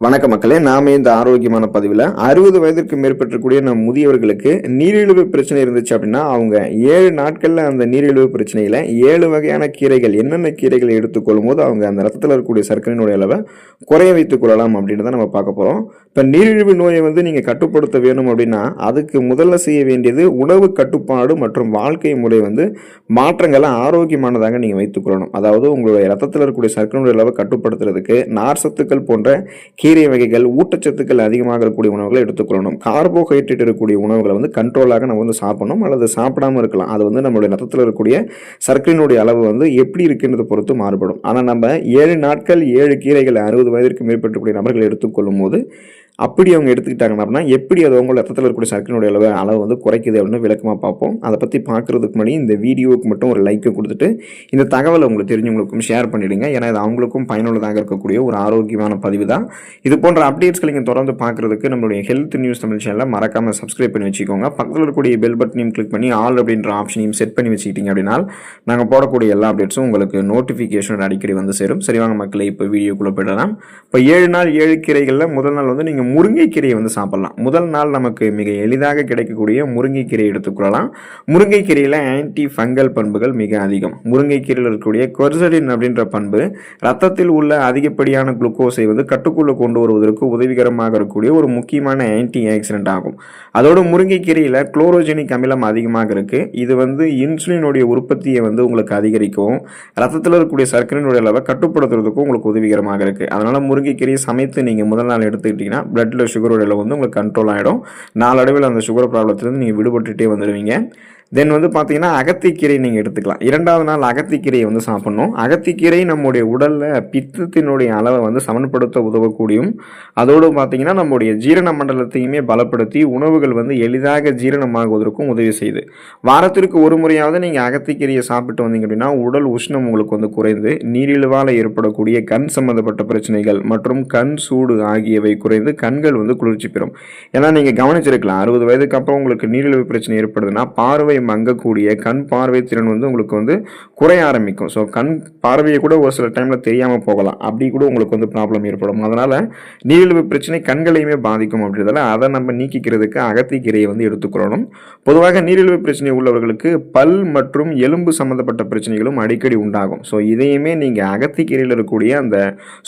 வணக்க மக்களே, நாம இந்த ஆரோக்கியமான பதிவில் 60 வயதிற்கு மேற்பட்டக்கூடிய நம் முதியவர்களுக்கு நீரிழிவு பிரச்சனை இருந்துச்சு அப்படின்னா அவங்க 7 நாட்களில் அந்த நீரிழிவு பிரச்சனையில் 7 வகையான கீரைகள் என்னென்ன கீரைகளை எடுத்துக்கொள்ளும் போது அவங்க அந்த ரத்தத்தில் இருக்கக்கூடிய சர்க்கரையினுடைய அளவை குறைய வைத்துக் கொள்ளலாம் அப்படின்றத நம்ம பார்க்க போகிறோம். இப்போ நீரிழிவு நோயை நீங்கள் கட்டுப்படுத்த வேணும் அப்படின்னா அதுக்கு முதல்ல செய்ய வேண்டியது உணவு கட்டுப்பாடு மற்றும் வாழ்க்கை முறை மாற்றங்களை ஆரோக்கியமானதாக நீங்கள் வைத்துக்கொள்ளணும். அதாவது உங்களுடைய ரத்தத்தில் இருக்கக்கூடிய சர்க்கரையினுடைய அளவை கட்டுப்படுத்துறதுக்கு நார் சத்துக்கள் போன்ற கீரை வகைகள், ஊட்டச்சத்துக்கள் அதிகமாக இருக்கக்கூடிய உணவுகளை எடுத்துக்கொள்ளணும். கார்போஹைட்ரேட் இருக்கக்கூடிய உணவுகளை கண்ட்ரோலாக நம்ம சாப்பிடணும் அல்லது சாப்பிடாம இருக்கலாம். அது நம்மளுடைய ரத்தத்தில் இருக்கக்கூடிய சர்க்கரையினுடைய அளவு எப்படி இருக்குன்றதை பொறுத்து மாறுபடும். ஆனால் நம்ம 7 நாட்கள் 7 கீரைகள் 60 வயதிற்கு மேற்பட்டக்கூடிய நபர்கள் எடுத்துக்கொள்ளும் போது அப்படி அவங்க எடுத்துக்கிட்டாங்கன்னா அப்படின்னா எப்படி அது உங்கள் ரத்தத்தில் இருக்கக்கூடிய சர்க்கரையினுடைய அளவு குறைக்குது அப்படின்னு விளக்கமாக பார்ப்போம். அதை பற்றி பார்க்குறதுக்கு முன்னாடி இந்த வீடியோவுக்கு மட்டும் ஒரு லைக்கை கொடுத்துட்டு இந்த தகவலை உங்களுக்கு தெரிஞ்சவங்களுக்கும் ஷேர் பண்ணிவிடுங்க. ஏன்னா இது அவங்களுக்கும் பயனுள்ளதாக இருக்கக்கூடிய ஒரு ஆரோக்கியமான பதிவு தான். இது போன்ற அப்டேட்ஸ்களை நீங்கள் தொடர்ந்து பார்க்குறதுக்கு நம்மளுடைய ஹெல்த் நியூஸ் தமிழ் சேனலில் மறக்காமல் சப்ஸ்கிரைப் பண்ணி வச்சுக்கோங்க. பக்கத்தில் இருக்கக்கூடிய பெல் பட்டனையும் கிளிக் பண்ணி ஆல் அப்படின்ற ஆப்ஷனையும் செட் பண்ணி வச்சுக்கிட்டீங்க அப்படின்னா நாங்கள் போடக்கூடிய எல்லா அப்டேட்ஸும் உங்களுக்கு நோட்டிஃபிகேஷன் அடிக்கடி சேரும். சரிவாங்க மக்களை, இப்போ வீடியோக்குள்ளே போயிடலாம். இப்போ 7 நாள் 7 கீரைகளில் முதல் நாள் நீங்கள் முருங்கைக்கீரையை சாப்பிடலாம். முதல் நாள் நமக்கு மிக எளிதாக கிடைக்கக்கூடிய முருங்கைக்கீரை எடுத்துக்கொள்ளலாம். முருங்கைக்கீரையில் ஆன்டி ஃபங்கல் பண்புகள் மிக அதிகம். முருங்கைக்கீரையில் இருக்கக்கூடிய கொர்சடின் அப்படின்ற பண்பு ரத்தத்தில் உள்ள அதிகப்படியான குளுக்கோஸை கட்டுக்குள்ள கொண்டு வருவதற்கு உதவிகரமாக இருக்கக்கூடிய ஒரு முக்கியமான ஆன்டி ஆக்சிடென்ட் ஆகும். அதோடு முருங்கைக்கீரையில் குளோரோஜெனிக் அமிலம் அதிகமாக இருக்கு. இது இன்சுலினுடைய உற்பத்தியை உங்களுக்கு அதிகரிக்கவும் ரத்தத்தில் இருக்கக்கூடிய சர்க்கரையினுடைய அளவை கட்டுப்படுத்துறதுக்கும் உங்களுக்கு உதவிகரமாக இருக்கு. அதனால முருங்கைக்கீரையை சமைத்து நீங்கள் முதல் நாள் எடுத்துக்கிட்டீங்கன்னா பிளட்ல சுகரோட அளவு உங்களுக்கு கண்ட்ரோல் ஆகிடும். நாளடைவில் அந்த சுகர் ப்ராப்ளத்திலிருந்து நீங்கள் விடுபட்டுட்டே வந்துடுவீங்க. தென் பார்த்தீங்கன்னா அகத்திக்கீரை நீங்கள் எடுத்துக்கலாம். 2வது நாள் அகத்திக்கீரையை சாப்பிடணும். அகத்திக்கீரை நம்முடைய உடலில் பித்தத்தினுடைய அளவை சமன்படுத்த உதவக்கூடியும் அதோடு பார்த்தீங்கன்னா நம்முடைய ஜீரண மண்டலத்தையுமே பலப்படுத்தி உணவுகள் எளிதாக ஜீரணமாகுவதற்கும் உதவி செய்யுது. வாரத்திற்கு ஒரு முறையாவது நீங்கள் அகத்திக்கீரையை சாப்பிட்டு வந்தீங்க அப்படின்னா உடல் உஷ்ணம் உங்களுக்கு குறைந்து நீரிழிவால் ஏற்படக்கூடிய கண் சம்பந்தப்பட்ட பிரச்சனைகள் மற்றும் கண் சூடு ஆகியவை குறைந்து கண்கள் குளிர்ச்சி பெறும். ஏன்னா நீங்கள் கவனிச்சிருக்கலாம், 60 வயதுக்கு அப்புறம் உங்களுக்கு நீரிழிவு பிரச்சனை ஏற்படுதுன்னா பார்வை மங்கக்கூடிய கண் பார்வை திறன் உங்களுக்கு குறைய ஆரம்பிக்கும். ஸோ கண் பார்வையை கூட ஒரு சில டைமில் தெரியாமல் போகலாம். அப்படி கூட உங்களுக்கு ப்ராப்ளம் ஏற்படும். அதனால் நீரிழிவு பிரச்சனை கண்களையுமே பாதிக்கும். அப்படின்றதால அதை நம்ம நீக்கிக்கிறதுக்கு அகத்திக்கீரையை எடுத்துக்கொள்ளணும். பொதுவாக நீரிழிவு பிரச்சனை உள்ளவர்களுக்கு பல் மற்றும் எலும்பு சம்பந்தப்பட்ட பிரச்சனைகளும் அடிக்கடி உண்டாகும். ஸோ இதையுமே நீங்கள் அகத்திக்கீரையில் இருக்கக்கூடிய அந்த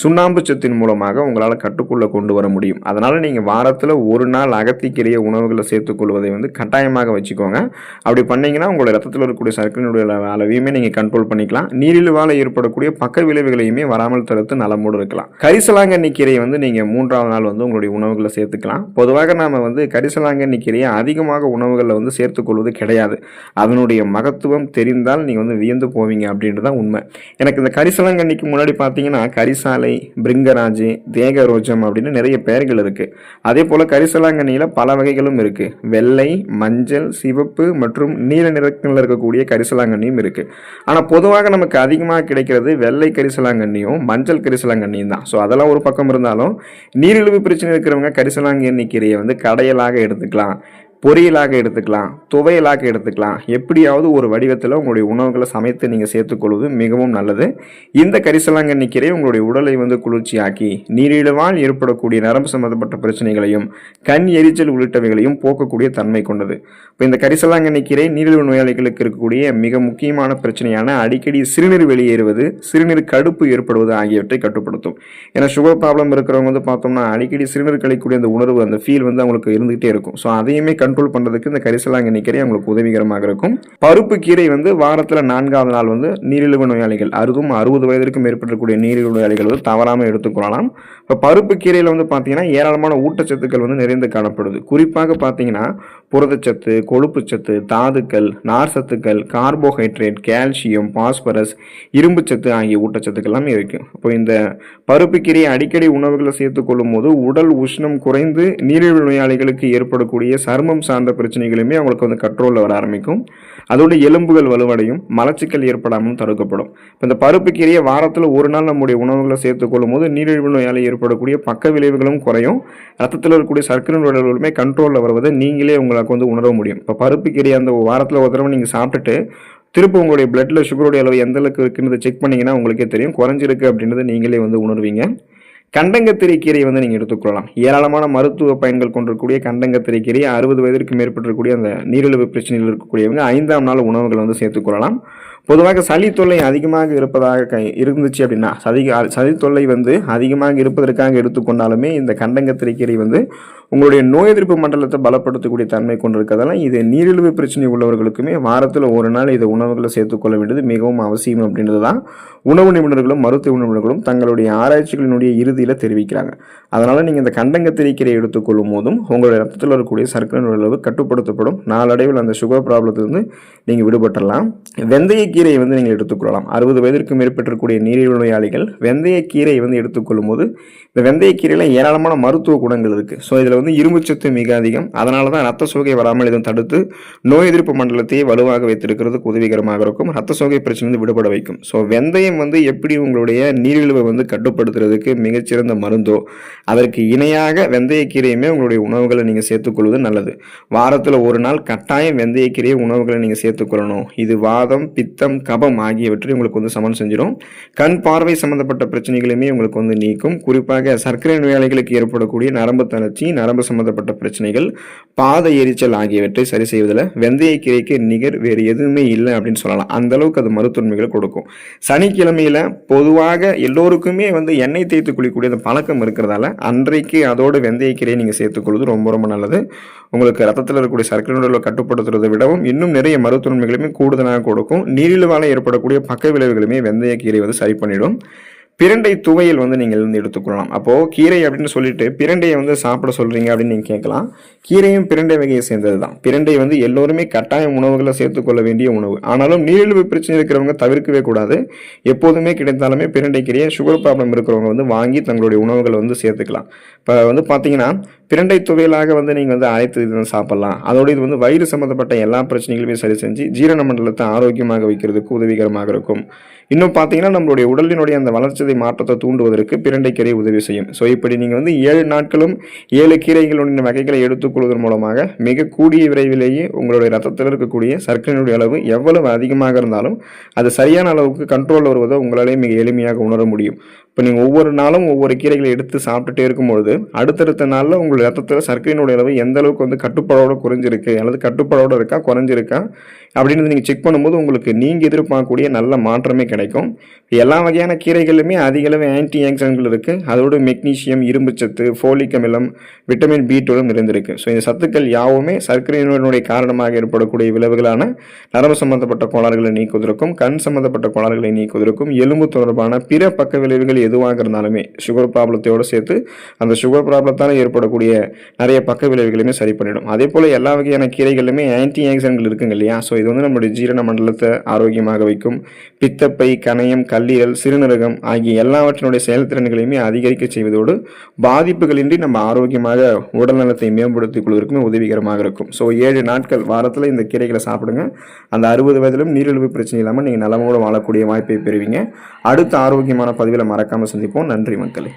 சுண்ணாம்பு சத்தின் மூலமாக உங்களால் கட்டுக்குள்ளே கொண்டு வர முடியும். அதனால் நீங்கள் வாரத்தில் ஒரு நாள் அகத்திக்கீரையை உணவுகளை சேர்த்துக்கொள்வதை கட்டாயமாக வச்சுக்கோங்க. அப்படி பண்ணீங்கன்னா உங்களுடைய ரத்தத்தில் இருக்கக்கூடிய சர்க்கரையினுடைய அளவையுமே நீங்கள் கண்ட்ரோல் பண்ணிக்கலாம். நீரிழிவால் ஏற்படக்கூடிய பக்க விளைவுகளையுமே வராமல் தடுத்து நலமோடு இருக்கலாம். கரிசலாங்கண்ணி கீரையை நீங்கள் 3வது நாள் உங்களுடைய உணவுகளை சேர்த்துக்கலாம். பொதுவாக நாம் கரிசலாங்கண்ணி கீரையை அதிகமாக உணவுகளில் சேர்த்துக்கொள்வது கிடையாது. அதனுடைய மகத்துவம் தெரிந்தால் நீங்கள் வியந்து போவீங்க அப்படின்றதான் உண்மை. எனக்கு இந்த கரிசலாங்கண்ணிக்கு முன்னாடி பார்த்தீங்கன்னா கரிசாலை, பிரிங்கராஜ், தேகரோஜம் அப்படின்னு நிறைய பெயர்கள் இருக்கு. அதே போல கரிசலாங்கண்ணியில் பல வகைகளும் இருக்கு. வெள்ளை, மஞ்சள், சிவப்பு மற்றும் நீல நிறத்தில் இருக்கக்கூடிய கரிசலாங்கண்ணியும் இருக்கு. ஆனால் பொதுவாக நமக்கு அதிகமாக கிடைக்கிறது வெள்ளை கரிசலாங்கண்ணியும் மஞ்சள் கரிசலாங்கண்ணியும் தான். ஸோ அதெல்லாம் ஒரு பக்கம் இருந்தாலும் நீரிழிவு பிரச்சனை இருக்கிறவங்க கரிசலாங்கண்ணி கீரையை கடையலாக எடுத்துக்கலாம், பொரியலாக எடுத்துக்கலாம், துவையலாக எடுத்துக்கலாம். எப்படியாவது ஒரு வடிவத்தில் உங்களுடைய உணவுகளை சமைத்து நீங்கள் சேர்த்துக்கொள்வது மிகவும் நல்லது. இந்த கரிசலாங்கண்ணி கீரை உங்களுடைய உடலை குளிர்ச்சியாக்கி நீரிழிவால் ஏற்படக்கூடிய நரம்பு சம்பந்தப்பட்ட பிரச்சனைகளையும் கண் எரிச்சல் உள்ளிட்டவைகளையும் போக்கக்கூடிய தன்மை கொண்டது. இப்போ இந்த கரிசலாங்கண்ணி கீரை நீரிழிவு நோயாளிகளுக்கு இருக்கக்கூடிய மிக முக்கியமான பிரச்சனையான அடிக்கடி சிறுநீர் வெளியேறுவது, சிறுநீர் கடுப்பு ஏற்படுவது ஆகியவற்றை கட்டுப்படுத்தும். ஏன்னா சுகர் ப்ராப்ளம் இருக்கிறவங்க பார்த்தோம்னா அடிக்கடி சிறுநீர் கழிக்கூடிய அந்த உணர்வு, அந்த ஃபீல் அவங்களுக்கு இருந்துகிட்டே இருக்கும். ஸோ அதையுமே கண்ட்ரோல் பண்றதுக்கு இந்த கரிசலாங்கண்ணி கீரை உங்களுக்கு உதவிகரமாக இருக்கும். பருப்பு கீரை வாரத்தில் 4வது நாள் நீரிழிவு நோயாளிகள், அதுவும் 60 வயதிற்கு மேற்பட்டக்கூடிய நீரிழிவு நோயாளிகள் தவறாமல் எடுத்துக்கொள்ளலாம். இப்போ பருப்பு கீரையில் பார்த்தீங்கன்னா ஏராளமான ஊட்டச்சத்துக்கள் நிறைந்து காணப்படுது. குறிப்பாக பார்த்தீங்கன்னா புரதச்சத்து, கொழுப்புச்சத்து, தாதுக்கள், நார் சத்துக்கள், கார்போஹைட்ரேட், கால்சியம், பாஸ்பரஸ், இரும்பு சத்து ஆகிய ஊட்டச்சத்துக்கள் எல்லாமே இருக்கு. இப்போ இந்த பருப்பு கீரையை அடிக்கடி உணவுகளை சேர்த்துக் கொள்ளும் போது உடல் உஷ்ணம் குறைந்து நீரிழிவு நோயாளிகளுக்கு ஏற்படக்கூடிய சருமம் சார்ந்த பிரச்சனைகளுமே அவங்களுக்கு கண்ட்ரோலில் வர ஆரம்பிக்கும். அதோட எலும்புகள் வலுவடையும், மலச்சிக்கல் ஏற்படாமல் தடுக்கப்படும். இப்போ இந்த பருப்பு கீரையை வாரத்தில் ஒரு நாள் நம்முடைய உணவுகளை சேர்த்துக் கொள்ளும் போது நீரிழிவு நோயால் ஏற்படக்கூடிய பக்க விளைவுகளும் குறையும். ரத்தத்தில் இருக்கக்கூடிய சர்க்கரை நோய்களுமே கண்ட்ரோலில் வருவதை நீங்களே உங்களுக்கு உணர முடியும். இப்போ பருப்பு கீரையை அந்த வாரத்தில் ஒரு தடவை நீங்கள் சாப்பிட்டுட்டு திரும்ப உங்களுடைய பிளட்ல சுகருடைய அளவு எந்த அளவுக்கு இருக்குன்னு செக் பண்ணீங்கன்னா உங்களுக்கே தெரியும். குறைஞ்சிருக்கு அப்படின்றத நீங்களே உணர்வீங்க. கண்டங்கத்திரை கீரை வந்து நீங்கள் எடுத்துக்கொள்ளலாம். ஏராளமான மருத்துவ பயன்கள் கொண்டிருக்கக்கூடிய கண்டங்கத்திரை கீரை 60 வயதிற்கு மேற்பட்டிருக்கக்கூடிய அந்த நீரிழிவு பிரச்சனையில் இருக்கக்கூடியவங்க 5ஆம் நாள் உணவுகள் வந்து சேர்த்துக்கொள்ளலாம். பொதுவாக சளி தொல்லை அதிகமாக இருப்பதாக இருந்துச்சு அப்படின்னா சளி தொல்லை வந்து அதிகமாக இருப்பதற்காக எடுத்துக்கொண்டாலுமே இந்த கண்டங்கத்திரை கீரை வந்து உங்களுடைய நோய் எதிர்ப்பு மண்டலத்தை பலப்படுத்தக்கூடிய தன்மை கொண்டிருக்கிறதால இது நீரிழிவு பிரச்சனை உள்ளவர்களுக்குமே வாரத்தில் ஒரு நாள் இதை உணவுகளை சேர்த்துக்கொள்ள வேண்டியது மிகவும் அவசியம் அப்படின்றது தான் உணவு நிபுணர்களும் மருத்துவ நிபுணர்களும் தங்களுடைய ஆராய்ச்சிகளினுடைய இறுதியில் தெரிவிக்கிறாங்க. அதனால் நீங்கள் இந்த கண்டங்கத்திரை கீரை எடுத்துக்கொள்ளும் போதும் உங்களுடைய ரத்தத்தில் இருக்கக்கூடிய சர்க்கரை அளவு கட்டுப்படுத்தப்படும். நாளடைவில் அந்த சுகர் ப்ராப்ளத்திலிருந்து நீங்கள் விடுபட்டுடலாம். வெந்தயக்கீரையை வந்து நீங்கள் எடுத்துக்கொள்ளலாம். 60 வயதிற்கு மேற்பட்டிருக்கக்கூடிய நீரிழிவு நோயாளிகள் வெந்தயக்கீரை வந்து எடுத்துக்கொள்ளும் போது இந்த வெந்தயக்கீரையில் ஏராளமான மருத்துவ குணங்கள் இருக்குது. ஸோ இதில் வந்து இரும்புச்சத்து மிக அதிகம். அதனால தான் ரத்த சோகை வராமல் இதை தடுத்து நோய் எதிர்ப்பு மண்டலத்தையே வலுவாக வைத்திருக்கிறதுக்கு உதவிகரமாக இருக்கும். ரத்த சோகை பிரச்சனை விடுபட வைக்கும். ஸோ வெந்தயம் வந்து எப்படி உங்களுடைய நீரிழிவை வந்து கட்டுப்படுத்துறதுக்கு மிகச்சிறந்த மருந்தோ அதற்கு இணையாக வெந்தயக்கீரையுமே உங்களுடைய உணவுகளை நீங்கள் சேர்த்துக்கொள்வது நல்லது. வாரத்தில் ஒரு நாள் கட்டாயம் வெந்தயக்கீரை உணவுகளை நீங்கள் சேர்த்துக்கொள்ளணும். இது வாதம், பித்தம், கபம் ஆகியவற்றை உங்களுக்கு வந்து சமன் செஞ்சிடும். கண் பார்வை சம்பந்தப்பட்ட பிரச்சனைகளுமே உங்களுக்கு வந்து நீக்கும். குறிப்பாக சர்க்கரை நோயாளிகளுக்கு ஏற்படக்கூடிய நரம்பு தளர்ச்சி, நரம்பு சம்பந்தப்பட்ட பிரச்சனைகள், பாத எரிச்சல் ஆகியவற்றை சரி செய்வதில் வெந்தயக்கீரைக்கு நிகர் வேறு எதுவுமே இல்லை அப்படின்னு சொல்லலாம். அந்த அளவுக்கு அது மருத்துவன்மைகளை கொடுக்கும். சனிக்கிழமையில பொதுவாக எல்லோருக்குமே வந்து எண்ணெய் தேய்த்து குளிக்கக்கூடிய அந்த பழக்கம் இருக்கிறதால அன்றைக்கு அதோடு வெந்தயக்கீரையை நீங்கள் சேர்த்துக்கொள்வது ரொம்ப ரொம்ப நல்லது. உங்களுக்கு ரத்தத்தில் இருக்கக்கூடிய சர்க்கரை நோயை கட்டுப்படுத்துறதை விடவும் இன்னும் நிறைய மருத்துவன்மைகளுமே கூடுதலாக கொடுக்கும். நீரிழிவால் ஏற்படக்கூடிய பக்க விளைவுகளுமே வெந்தயக்கீரை வந்து சரி பண்ணிடும். பிரண்டை துவையல் வந்து நீங்கள் வந்து எடுத்துக்கொள்ளலாம். அப்போது கீரை அப்படின்னு சொல்லிட்டு பிரண்டையை வந்து சாப்பிட சொல்கிறீங்க அப்படின்னு நீங்கள் கேட்கலாம். கீரையும் பிரண்டை வகையை சேர்ந்தது தான். பிரண்டை வந்து எல்லோருமே கட்டாயம் உணவுகளை சேர்த்துக்கொள்ள வேண்டிய உணவு. ஆனாலும் நீரிழிவு பிரச்சனை இருக்கிறவங்க தவிர்க்கவே கூடாது. எப்போதுமே கிடைத்தாலுமே பிரண்டை கீரையை சுகர் ப்ராப்ளம் இருக்கிறவங்க வந்து வாங்கி தங்களுடைய உணவுகளை வந்து சேர்த்துக்கலாம். இப்போ வந்து பார்த்தீங்கன்னா பிரண்டை துவையலாக வந்து நீங்கள் வந்து அரைத்து இது சாப்பிட்லாம். அதோடு இது வந்து வயிறு சம்மந்தப்பட்ட எல்லா பிரச்சனைகளுமே சரி செஞ்சு ஜீரண மண்டலத்தை ஆரோக்கியமாக வைக்கிறதுக்கு உதவிகரமாக இருக்கும். இன்னும் பார்த்தீங்கன்னா நம்மளுடைய உடலினுடைய அந்த வளர்ச்சிதை மாற்றத்தை தூண்டுவதற்கு பிரண்டைக்கீரை உதவி செய்யும். ஸோ இப்படி நீங்கள் வந்து 7 நாட்களும் 7 கீரைகளுடைய வகைகளை எடுத்துக்கொள்வதன் மூலமாக மிக கூடிய விரைவிலேயே உங்களுடைய ரத்தத்தில் இருக்கக்கூடிய சர்க்கரையினுடைய அளவு எவ்வளவு அதிகமாக இருந்தாலும் அது சரியான அளவுக்கு கண்ட்ரோலில் வருவதை உங்களாலே மிக எளிமையாக உணர முடியும். இப்போ நீங்கள் ஒவ்வொரு நாளும் ஒவ்வொரு கீரைகளை எடுத்து சாப்பிட்டுட்டே இருக்கும்பொழுது அடுத்தடுத்த நாளில் உங்களுடைய ரத்தத்தில் சர்க்கரையினுடைய அளவு எந்த அளவுக்கு வந்து கட்டுப்பாடோடு குறைஞ்சிருக்கு அல்லது கட்டுப்பாடோடு இருக்கா குறைஞ்சிருக்கா அப்படின்னு நீங்கள் செக் பண்ணும்போது உங்களுக்கு நீங்கள் எதிர்பார்க்கக்கூடிய நல்ல மாற்றமே கிடைக்கும். எல்லா வகையான கீரைகளுமே அதிக அளவு ஆன்டி ஆக்சிடென்ட்கள் இருக்குது. அதோடு மெக்னீசியம், இரும்புச்சத்து, ஃபோலிக் அமிலம், விட்டமின் B12 நிறைந்திருக்கு. ஸோ இந்த சத்துக்கள் யாவுமே சர்க்கரை நோயினுடைய காரணமாக ஏற்படக்கூடிய விளைவுகளான நரம்பு சம்பந்தப்பட்ட கோளாறுகளை நீக்குவதற்கும் கண் சம்பந்தப்பட்ட கோளாறுகளை நீக்குவதற்கும் எலும்பு தொடர்பான பிற பக்க விளைவுகள் எதுவாக இருந்தாலுமே சுகர் ப்ராப்ளத்தோடு சேர்த்து அந்த சுகர் ப்ராப்ளத்தால் ஏற்படக்கூடிய நிறைய பக்க விளைவுகளுமே சரி பண்ணிடும். அதே போல் எல்லா வகையான கீரைகளிலுமே ஆன்டி ஆக்சிடென்ட்கள் இருக்குங்க இல்லையா? ஸோ இது வந்து நம்மளுடைய ஜீரண மண்டலத்தை ஆரோக்கியமாக வைக்கும். பித்தப்பை, கணையம், கல்லீரல், சிறுநீரகம் ஆகிய எல்லாவற்றினுடைய செயல்திறன்களையுமே அதிகரிக்க செய்வதோடு பாதிப்புகளின்றி நம்ம ஆரோக்கியமாக உடல் நலத்தை மேம்படுத்திக் கொள்வதற்குமே உதவிகரமாக இருக்கும். ஸோ 7 நாட்கள் வாரத்தில் இந்த கீரைகளை சாப்பிடுங்க. அந்த 60 வயதிலும் நீரிழிவு பிரச்சனை இல்லாமல் நீங்கள் நலமோடு வாழக்கூடிய வாய்ப்பை பெறுவீங்க. அடுத்த ஆரோக்கியமான பதிவில் மறக்காமல் சந்திப்போம். நன்றி மக்களே.